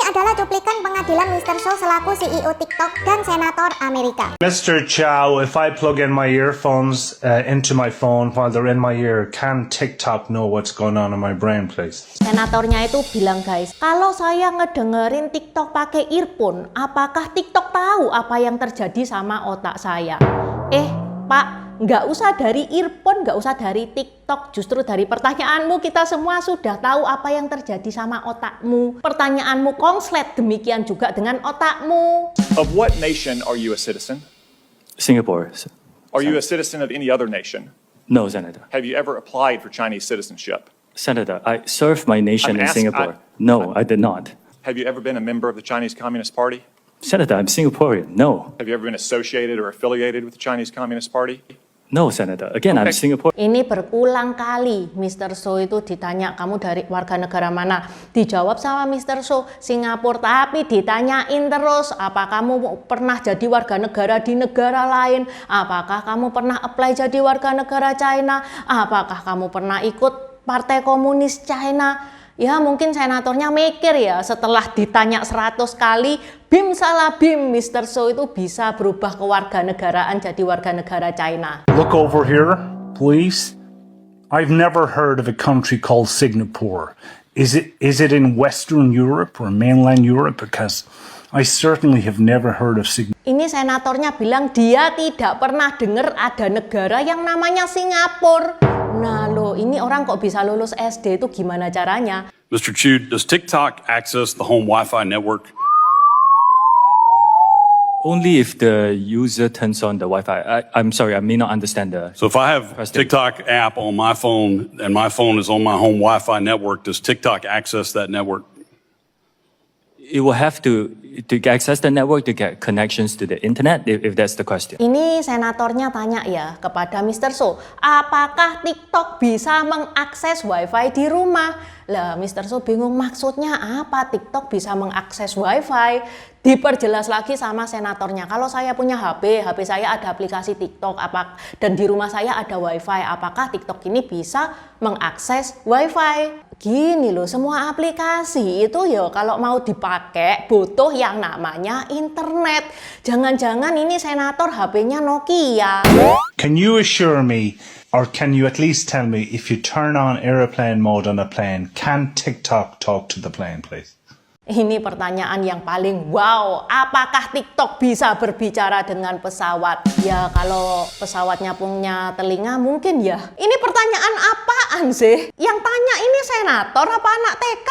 adalah cuplikan pengadilan Mr. Show selaku CEO TikTok dan Senator Amerika. Mr. Chow, if I plug in my earphones into my phone while they're in my ear, can TikTok know what's going on in my brain, please? Senatornya itu bilang, guys, kalau saya ngedengerin TikTok pakai earphone, apakah TikTok tahu apa yang terjadi sama otak saya? Pak, nggak usah dari earphone, nggak usah dari TikTok. Justru dari pertanyaanmu kita semua sudah tahu apa yang terjadi sama otakmu. Pertanyaanmu konslet, demikian juga dengan otakmu. Of what nation are you a citizen? Singapore. Are you a citizen of any other nation? No, Senator. Have you ever applied for Chinese citizenship? Senator, I served my nation in I'm Singapore. No, I did not. Have you ever been a member of the Chinese Communist Party? Senator, I'm Singaporean. No. Have you ever been associated or affiliated with the Chinese Communist Party? No, Senator. Again, I'm Okay. Singaporean. Ini berulang kali Mr. Show itu ditanya, kamu dari warga negara mana? Dijawab sama Mr. Show, Singapura. Tapi ditanyain terus, apa kamu pernah jadi warga negara di negara lain? Apakah kamu pernah apply jadi warga negara China? Apakah kamu pernah ikut Partai Komunis China? Ya mungkin senatornya mikir ya, setelah ditanya 100 kali, bim salah bim, Mr. Show itu bisa berubah kewarganegaraan jadi warga negara China. Look over here, please. I've never heard of a country called Singapore. Is it in Western Europe or mainland Europe? Because I certainly have never heard of Singapore. Ini senatornya bilang dia tidak pernah dengar ada negara yang namanya Singapura. Nah loh, ini orang kok bisa lulus SD itu gimana caranya? Mr. Chu, does TikTok access the home Wi-Fi network? Only if the user turns on the Wi-Fi. I'm sorry, I may not understand the... So if I have President. TikTok app on my phone and my phone is on my home Wi-Fi network, does TikTok access that network? It will have to access the network to get connections to the internet, if that's the question. Ini senatornya tanya ya kepada Mr. Show, apakah TikTok bisa mengakses WiFi di rumah? Lah, Mr. Show bingung maksudnya apa TikTok bisa mengakses WiFi? Diperjelas lagi sama senatornya, kalau saya punya HP saya ada aplikasi TikTok, dan di rumah saya ada WiFi, apakah TikTok ini bisa mengakses WiFi? Gini loh, semua aplikasi itu ya kalau mau dipakai butuh yang namanya internet. Jangan-jangan ini senator HP-nya Nokia. Can you assure me, or can you at least tell me, if you turn on airplane mode on a plane, can TikTok talk to the plane, please? Ini pertanyaan yang paling wow, apakah TikTok bisa berbicara dengan pesawat? Ya kalau pesawatnya punya telinga mungkin ya. Ini pertanyaan apaan sih? Yang tanya ini senator apa anak TK?